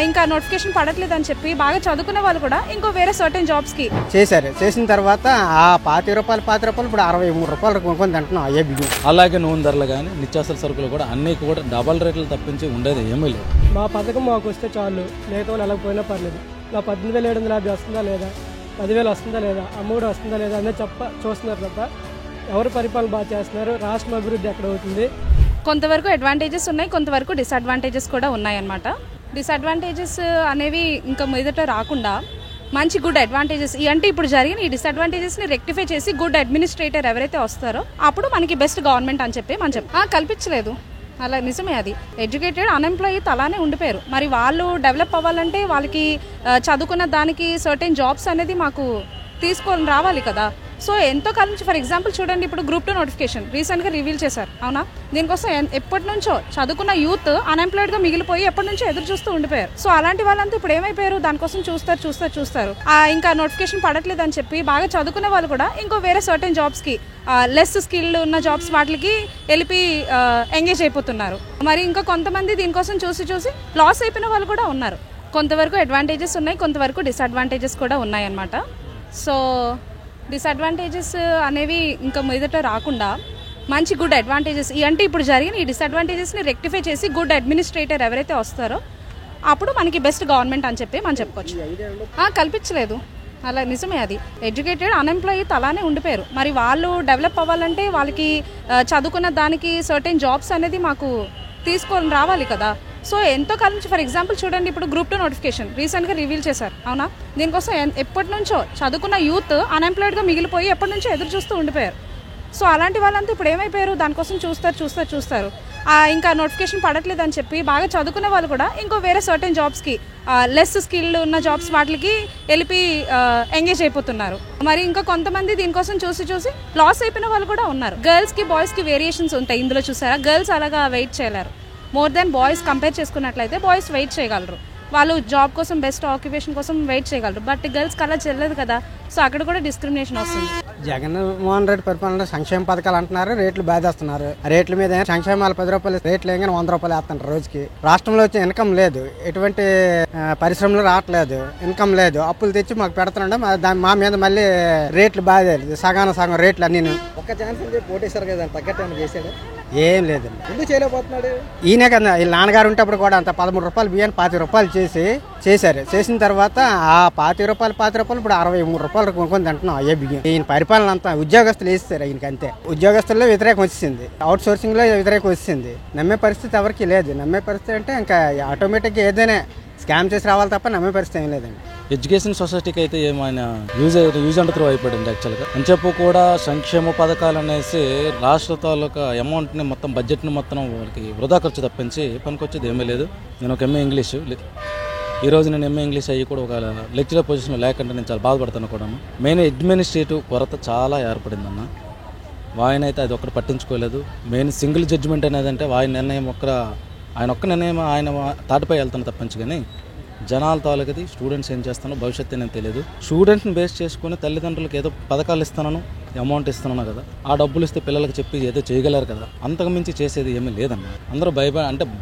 ఇంకా నోటిఫికేషన్ పడట్లేదని చెప్పి బాగా చదువుకునే వాళ్ళు కూడా ఇంకో వేరే సర్టెన్ జాబ్స్కి చేసిన తర్వాత ఆ ₹50 ఇప్పుడు ₹63 కొనుక్కొని తింటున్నాం. అయ్యే బియ్యం. అలాగే నూనె ధరలు కానీ నిత్యావసర సరుకులు కూడా అన్నీ కూడా డబల్ రేట్లు తప్పించి ఉండేది ఏమీ లేదు. మా పథకం మాకు వస్తే చాలు, మిగతా వాళ్ళు వెళ్ళకపోయినా పర్లేదు. నా 18,750 వస్తుందా లేదా, 10,000 వస్తుందా లేదా, అమ్మఒడి వస్తుందా లేదా అనేది చూస్తున్నారు తప్ప ఎవరు పరిపాలన బాగా చేస్తున్నారు, రాష్ట్రం అభివృద్ధి ఎక్కడ అవుతుంది. కొంతవరకు అడ్వాంటేజెస్ ఉన్నాయి, కొంతవరకు డిసడ్వాంటేజెస్ కూడా ఉన్నాయన్నమాట. డిసడ్వాంటేజెస్ అనేవి ఇంకా మీదట రాకుండా మంచి గుడ్ అడ్వాంటేజెస్ అంటే ఇప్పుడు జరిగిన ఈ డిసడ్వాంటేజెస్ని రెక్టిఫై చేసి గుడ్ అడ్మినిస్ట్రేటర్ ఎవరైతే వస్తారో అప్పుడు మనకి బెస్ట్ గవర్నమెంట్ అని చెప్పి మనం కల్పించలేదు. అలా నిజమే, అది ఎడ్యుకేటెడ్ అన్ఎంప్లాయీస్ అలానే ఉండిపోయారు. మరి వాళ్ళు డెవలప్ అవ్వాలంటే వాళ్ళకి చదువుకున్న దానికి సర్టెన్ జాబ్స్ అనేది మాకు తీసుకొని రావాలి కదా. సో ఎంతో కాలం నుంచి ఫర్ ఎగ్జాంపుల్ చూడండి, ఇప్పుడు గ్రూప్ 2 నోటిఫికేషన్ రీసెంట్గా రివీల్ చేశారు అవునా. దీనికోసం ఎప్పటి నుంచో చదువుకున్న యూత్ అన్ఎంప్లాయిడ్గా మిగిలిపోయి ఎప్పటి నుంచో ఎదురు చూస్తూ ఉండిపోయారు. సో అలాంటి వాళ్ళంతా ఇప్పుడు ఏమైపోయారు, దానికోసం చూస్తారు. ఇంకా నోటిఫికేషన్ పడట్లేదని చెప్పి బాగా చదువుకునే వాళ్ళు కూడా ఇంకో వేరే సర్టెన్ జాబ్స్కి లెస్ స్కిల్ ఉన్న జాబ్స్ వాటికి వెళ్ళి ఎంగేజ్ అయిపోతున్నారు. మరి ఇంకా కొంతమంది దీనికోసం చూసి లాస్ అయిపోయిన వాళ్ళు కూడా ఉన్నారు. కొంతవరకు అడ్వాంటేజెస్ ఉన్నాయి, కొంతవరకు డిసడ్వాంటేజెస్ కూడా ఉన్నాయన్నమాట. సో డిసడ్వాంటేజెస్ అనేవి ఇంకా మీదట రాకుండా మంచి గుడ్ అడ్వాంటేజెస్ అంటే ఇప్పుడు జరిగిన ఈ డిసడ్వాంటేజెస్ని రెక్టిఫై చేసి గుడ్ అడ్మినిస్ట్రేటర్ ఎవరైతే వస్తారో అప్పుడు మనకి బెస్ట్ గవర్నమెంట్ అని చెప్పి మనం చెప్పుకోవచ్చు. కల్పించలేదు. అలా నిజమే, అది ఎడ్యుకేటెడ్ అన్ఎంప్లాయీస్ అలానే ఉండిపోయారు. మరి వాళ్ళు డెవలప్ అవ్వాలంటే వాళ్ళకి చదువుకున్న దానికి సర్టెన్ జాబ్స్ అనేది మాకు తీసుకొని రావాలి కదా. సో ఎంతో కాలం నుంచి ఫర్ ఎగ్జాంపుల్ చూడండి, ఇప్పుడు గ్రూప్ 2 నోటిఫికేషన్ రీసెంట్గా రివీల్ చేశారు అవునా. దీనికోసం ఎప్పటి నుంచో చదువుకున్న యూత్ అన్ఎంప్లాయిడ్గా మిగిలిపోయి ఎప్పటి నుంచో ఎదురు చూస్తూ ఉండిపోయారు. సో అలాంటి వాళ్ళంతా ఇప్పుడు ఏమైపోయారు, దానికోసం చూస్తారు. ఇంకా నోటిఫికేషన్ పడట్లేదని చెప్పి బాగా చదువుకునే వాళ్ళు కూడా ఇంకో వేరే సర్టెన్ జాబ్స్కి లెస్ స్కిల్ ఉన్న జాబ్స్ వాటికి వెళ్ళి ఎంగేజ్ అయిపోతున్నారు. మరి ఇంకా కొంతమంది దీనికోసం చూసి లాస్ అయిపోయిన వాళ్ళు కూడా ఉన్నారు. గర్ల్స్కి బాయ్స్కి వేరియేషన్స్ ఉంటాయి ఇందులో, చూసారా. గర్ల్స్ అలాగా వెయిట్ చేయలేరు. మోర్ దెన్ బాయ్స్ కంపేర్ చేసుకున్నట్లయితే బాయ్స్ వెయిట్ చేయగలరు, వాళ్ళు జాబ్ కోసం బెస్ట్ ఆక్యుపేషన్ కోసం వెయిట్ చేయగలరు. బట్ గర్ల్స్కి అలా చెల్లదు కదా. సో అక్కడ కూడా డిస్క్రిమినేషన్ వస్తుంది. జగన్మోహన్ రెడ్డి పరిపాలన సంక్షేమ పథకాలు అంటున్నారు, రేట్లు బాధేస్తున్నారు. రేట్ల మీద సంక్షేమాలు ₹10 రేట్లు ఏమైనా ₹100 వేస్తున్నారు రోజుకి. రాష్ట్రంలో వచ్చే ఇన్కమ్ లేదు, ఎటువంటి పరిశ్రమలు రావట్లేదు, ఇన్కమ్ లేదు, అప్పులు తెచ్చి మాకు పెడుతున్నాడు. మా మీద మళ్ళీ రేట్లు బాధేది, సగం రేట్లు అన్ని. ఒక్క ఛాన్స్ పోటేశారు కదా, తగ్గట్టు చేశాడు ఏం లేదండి. ఎందుకు చేయలేకపోతున్నాడు ఈయనే కదా, వీళ్ళ నాన్నగారు ఉంటప్పుడు కూడా అంత ₹13 బియ్యాన్ని ₹50 చేశారు. చేసిన తర్వాత ఆ ₹50 ఇప్పుడు ₹63 కొనుక్కొని తింటున్నాం. అయ్యే బియ్యం. ఈయన పరిపాలన అంతా ఉద్యోగస్తులు వేస్తారు ఈయనకి, అంతే. ఉద్యోగస్తుల్లో వ్యతిరేకం వచ్చింది, అవుట్ సోర్సింగ్ లో వ్యతిరేకం వచ్చింది. నమ్మే పరిస్థితి ఎవరికి లేదు. నమ్మే పరిస్థితి అంటే ఇంకా ఆటోమేటిక్గా ఏదైనా స్కామ్ చేసి రావాలి తప్ప నమ్మే పరిస్థితి ఏం లేదండి. ఎడ్యుకేషన్ సొసైటీకి అయితే ఏమైనా యూజ్ అండ్ త్రో అయిపోయింది యాక్చువల్గా. అని చెప్పు కూడా సంక్షేమ పథకాలు అనేసి రాష్ట్ర తాలూకా అమౌంట్ని మొత్తం బడ్జెట్ని మొత్తం వాళ్ళకి వృధా ఖర్చు తప్పించి పనికొచ్చేది ఏమీ లేదు. నేను ఒక ఎంఏ ఇంగ్లీషు, ఈరోజు నేను ఎంఏ ఇంగ్లీష్ అయ్యి కూడా ఒక లెక్చరర్ పొజిషన్లో లేకుండా నేను చాలా బాధపడతాను కూడా. మెయిన్ అడ్మినిస్ట్రేటివ్ కొరత చాలా ఏర్పడిందన్న. ఆయన అయితే అది ఒక్కటి పట్టించుకోలేదు. మెయిన్ సింగిల్ జడ్జిమెంట్ అనేది అంటే ఆయన ఒక్క నిర్ణయం ఆయన తాటిపై వెళ్తాను తప్పించి, కానీ జనాల తాలూకది స్టూడెంట్స్ ఏం చేస్తానో భవిష్యత్తు నేను తెలియదు. స్టూడెంట్ని బేస్ చేసుకుని తల్లిదండ్రులకు ఏదో పథకాలు ఇస్తున్నాను, అమౌంట్ ఇస్తున్నాను కదా, ఆ డబ్బులు ఇస్తే పిల్లలకి చెప్పి ఏదో చేయగలరు కదా, అంతకుమించి చేసేది ఏమీ లేదన్న. అందరూ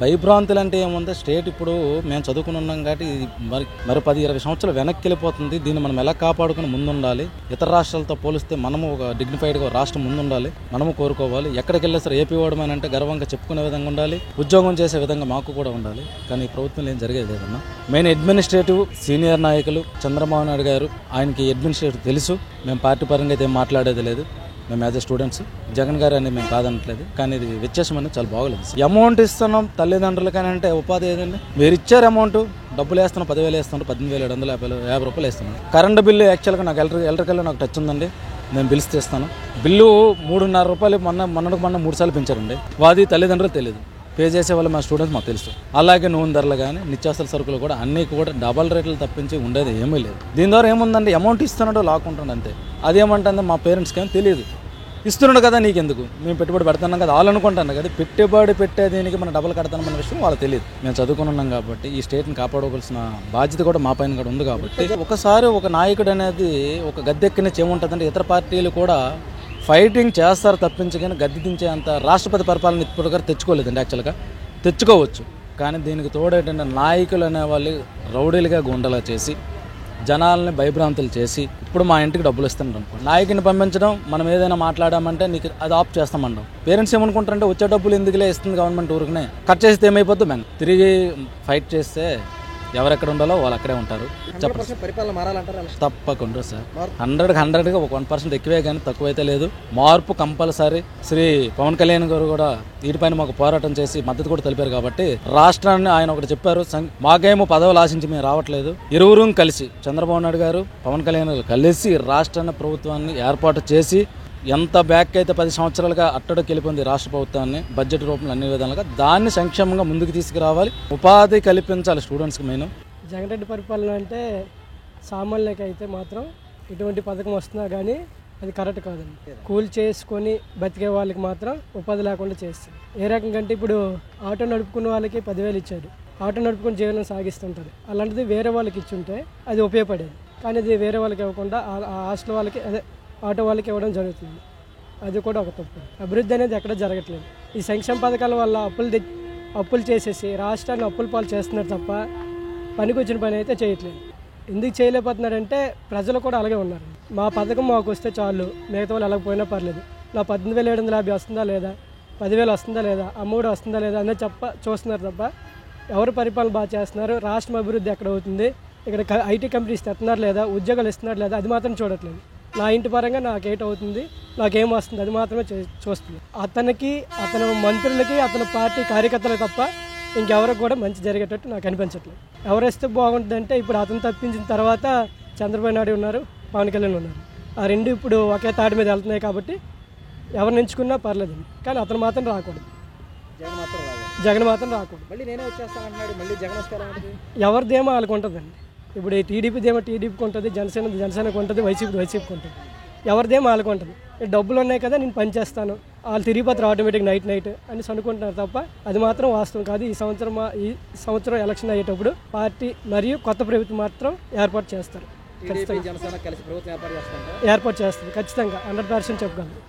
భయభ్రాంతులు అంటే ఏముంది, స్టేట్ ఇప్పుడు మేము చదువుకుని ఉన్నాం కాబట్టి మరి 10-20 సంవత్సరాలు వెనక్కి వెళ్ళిపోతుంది. దీన్ని మనం ఎలా కాపాడుకుని ముందుండాలి, ఇతర రాష్ట్రాలతో పోలిస్తే మనము ఒక డిగ్నిఫైడ్గా రాష్ట్రం ముందుండాలి, మనము కోరుకోవాలి. ఎక్కడికి వెళ్ళే సరే ఏపీ వాడమని అంటే గర్వంగా చెప్పుకునే విధంగా ఉండాలి, ఉద్యోగం చేసే విధంగా మాకు కూడా ఉండాలి. కానీ ఈ ప్రభుత్వం ఏం జరిగేది లేదన్న. మెయిన్ అడ్మినిస్ట్రేటివ్ సీనియర్ నాయకులు చంద్రబాబు నాయుడు గారు, ఆయనకి అడ్మినిస్ట్రేటివ్ తెలుసు. మేము పార్టీ పరంగా అయితే ఏం మాట్లాడేది లేదు, మేము యాజ్ ఎ స్టూడెంట్స్. జగన్ గారు అనేది మేము కాదనట్లేదు, కానీ ఇది వ్యత్యాసం అనేది చాలా బాగలేదు. అమౌంట్ ఇస్తున్నాం తల్లిదండ్రులు కానీ అంటే ఉపాధి ఏదండి, మీరు ఇచ్చారు అమౌంట్, డబ్బులు వేస్తున్నాం, 10,000 వేస్తున్నాం, ₹18,750 వేస్తున్నాం. కరెంటు బిల్లు యాక్చువల్గా నాకు ఎలక్ట్రికల్లో నాకు టచ్ ఉందండి, నేను బిల్స్ తెస్తాను. బిల్లు ₹3.5 మొన్న 3 సార్లు పెంచారండి. వాది తల్లిదండ్రులు తెలియదు, పే చేసే వాళ్ళు మా స్టూడెంట్స్ మాకు తెలుసు. అలాగే నూనె ధరలు కానీ నిత్యావసర సరుకులు కూడా అన్నీ కూడా డబల్ రేట్లు తప్పించి ఉండేది ఏమీ లేదు. దీని ద్వారా ఏముందండి, అమౌంట్ ఇస్తున్నాడో లాక్కుంటాడు అంతే. అదేమంటుంది మా పేరెంట్స్కి ఏమో తెలియదు. ఇస్తున్నాడు కదా నీకెందుకు, మేము పెట్టుబడి పెడుతున్నాం కదా వాళ్ళు అనుకుంటాను కదా, పెట్టుబడి పెట్టే దీనికి మనం డబ్బులు కడతాం అన్న విషయం వాళ్ళకి తెలియదు. మేము చదువుకుని ఉన్నాం కాబట్టి ఈ స్టేట్ని కాపాడుకోవాల్సిన బాధ్యత కూడా మా పైన కూడా ఉంది. కాబట్టి ఒకసారి ఒక నాయకుడు అనేది ఒక గద్దెక్కినచ్చి ఏముంటుందంటే ఇతర పార్టీలు కూడా ఫైటింగ్ చేస్తారు తప్పించి, కానీ గద్దె దించే అంత రాష్ట్రపతి పరిపాలన ఇప్పుడు తెచ్చుకోలేదండి. యాక్చువల్గా తెచ్చుకోవచ్చు, కానీ దీనికి తోడేటంటే నాయకులు అనేవాళ్ళు రౌడీలుగా గుండెలా చేసి జనాలని భయభ్రాంతులు చేసి ఇప్పుడు మా ఇంటికి డబ్బులు ఇస్తున్నారు అనుకో, నాయకుని పంపించడం, మనం ఏదైనా మాట్లాడామంటే నీకు అది ఆఫ్ చేస్తామంటాం. పేరెంట్స్ ఏమనుకుంటారంటే వచ్చే డబ్బులు ఎందుకులే ఇస్తుంది గవర్నమెంట్ ఊరికనే, కట్ చేస్తే ఏమైపోద్దు మేము తిరిగి ఫైట్ చేస్తే ఎవరెక్కడ ఉండాలో వాళ్ళు అక్కడే ఉంటారు. 100% పరిపాలన మారాలంటారా? తప్పకుండా సార్, 100గా ఒక 1% ఎక్కువే కానీ తక్కువైతే లేదు. మార్పు కంపల్సరీ. శ్రీ పవన్ కళ్యాణ్ గారు కూడా వీటిపైన మాకు పోరాటం చేసి మద్దతు కూడా తెలిపారు కాబట్టి రాష్ట్రాన్ని ఆయన ఒకటి చెప్పారు, మాకేమో పదవులు ఆశించి మేము రావట్లేదు, ఇరువురు కలిసి చంద్రబాబు నాయుడు గారు పవన్ కళ్యాణ్ గారు కలిసి రాష్ట్రాన్ని ప్రభుత్వాన్ని ఏర్పాటు చేసి ఎంత బ్యాక్ అయితే 10 సంవత్సరాలుగా అట్టడికి వెళ్ళిపోయింది రాష్ట్ర ప్రభుత్వాన్ని బడ్జెట్ రూపంలో అన్ని విధాలుగా దాన్ని సంక్షేమంగా ముందుకు తీసుకురావాలి, ఉపాధి కల్పించాలి స్టూడెంట్స్కి. మెయిన్ జగన్ రెడ్డి పరిపాలన అంటే సామాన్యులకి అయితే మాత్రం ఎటువంటి పథకం వస్తున్నా కానీ అది కరెక్ట్ కాదండి. కూలి చేసుకొని బతికే వాళ్ళకి మాత్రం ఉపాధి లేకుండా చేస్తుంది. ఏ రకంగా అంటే ఇప్పుడు ఆటో నడుపుకున్న వాళ్ళకి 10,000 ఇచ్చాడు, ఆటో నడుపుకుని జీవనం సాగిస్తుంటారు. అలాంటిది వేరే వాళ్ళకి ఇచ్చుంటే అది ఉపయోగపడేది, కానీ అది వేరే వాళ్ళకి ఇవ్వకుండా ఆ హాస్టల్ వాళ్ళకి అదే ఆటో వాళ్ళకి ఇవ్వడం జరుగుతుంది. అది కూడా ఒక తప్పు. అభివృద్ధి అనేది ఎక్కడ జరగట్లేదు. ఈ సంక్షేమ పథకాల వల్ల అప్పులు చేసేసి రాష్ట్రాన్ని అప్పుల పాలు చేస్తున్నారు తప్ప పనికి వచ్చిన పని అయితే చేయట్లేదు. ఎందుకు చేయలేకపోతున్నారంటే ప్రజలు కూడా అలాగే ఉన్నారు. మా పథకం మాకు వస్తే చాలు, మిగతా వాళ్ళు వెళ్ళకపోయినా పర్లేదు, నా 18,750 వస్తుందా లేదా, 10,000 వస్తుందా లేదా, అమ్మఒడి వస్తుందా లేదా అనేది చూస్తున్నారు తప్ప ఎవరు పరిపాలన బాగా చేస్తున్నారు, రాష్ట్రం అభివృద్ధి ఎక్కడ అవుతుంది, ఇక్కడ ఐటీ కంపెనీస్ తెస్తున్నారు లేదా, ఉద్యోగాలు ఇస్తున్నారు లేదా, అది మాత్రం చూడట్లేదు. నా ఇంటి పరంగా నాకేటవుతుంది, నాకేం వస్తుంది, అది మాత్రమే చూస్తుంది. అతనికి, అతని మంత్రులకి, అతని పార్టీ కార్యకర్తలకు తప్ప ఇంకెవరికి కూడా మంచి జరిగేటట్టు నాకు అనిపించట్లేదు. ఎవరేస్తే బాగుంటుందంటే ఇప్పుడు అతను తప్పించిన తర్వాత చంద్రబాబు నాయుడు ఉన్నారు, పవన్ కళ్యాణ్ ఉన్నారు. ఆ రెండు ఇప్పుడు ఒకే తాటి మీద వెళ్తున్నాయి కాబట్టి ఎవరిని ఎంచుకున్నా పర్లేదండి, కానీ అతను మాత్రం రాకూడదు. జగన్ మాత్రం రాకూడదు. మళ్ళీ నేనే వచ్చేస్తానంటున్నాడు, మళ్ళీ జగన్ వస్తారంటే ఎవరిదేమో వాళ్ళకి ఉంటుందండి. ఇప్పుడు ఈ టీడీపీదేమో టీడీపీకి ఉంటుంది, జనసేనకి ఉంటుంది, వైసీపీకి ఉంటుంది. ఎవరిదేమో వాళ్ళకి ఉంటుంది. డబ్బులు ఉన్నాయి కదా నేను పని చేస్తాను, వాళ్ళు తిరిగిపోతారు ఆటోమేటిక్ నైట్ అని అనుకుంటున్నారు తప్ప అది మాత్రం వాస్తవం కాదు. ఈ సంవత్సరం ఎలక్షన్ అయ్యేటప్పుడు పార్టీ మరియు కొత్త ప్రభుత్వం మాత్రం ఏర్పాటు చేస్తారు. జనసేన కలిసి ప్రభుత్వం ఏర్పాటు చేస్తారు ఖచ్చితంగా 100% చెప్పగలను.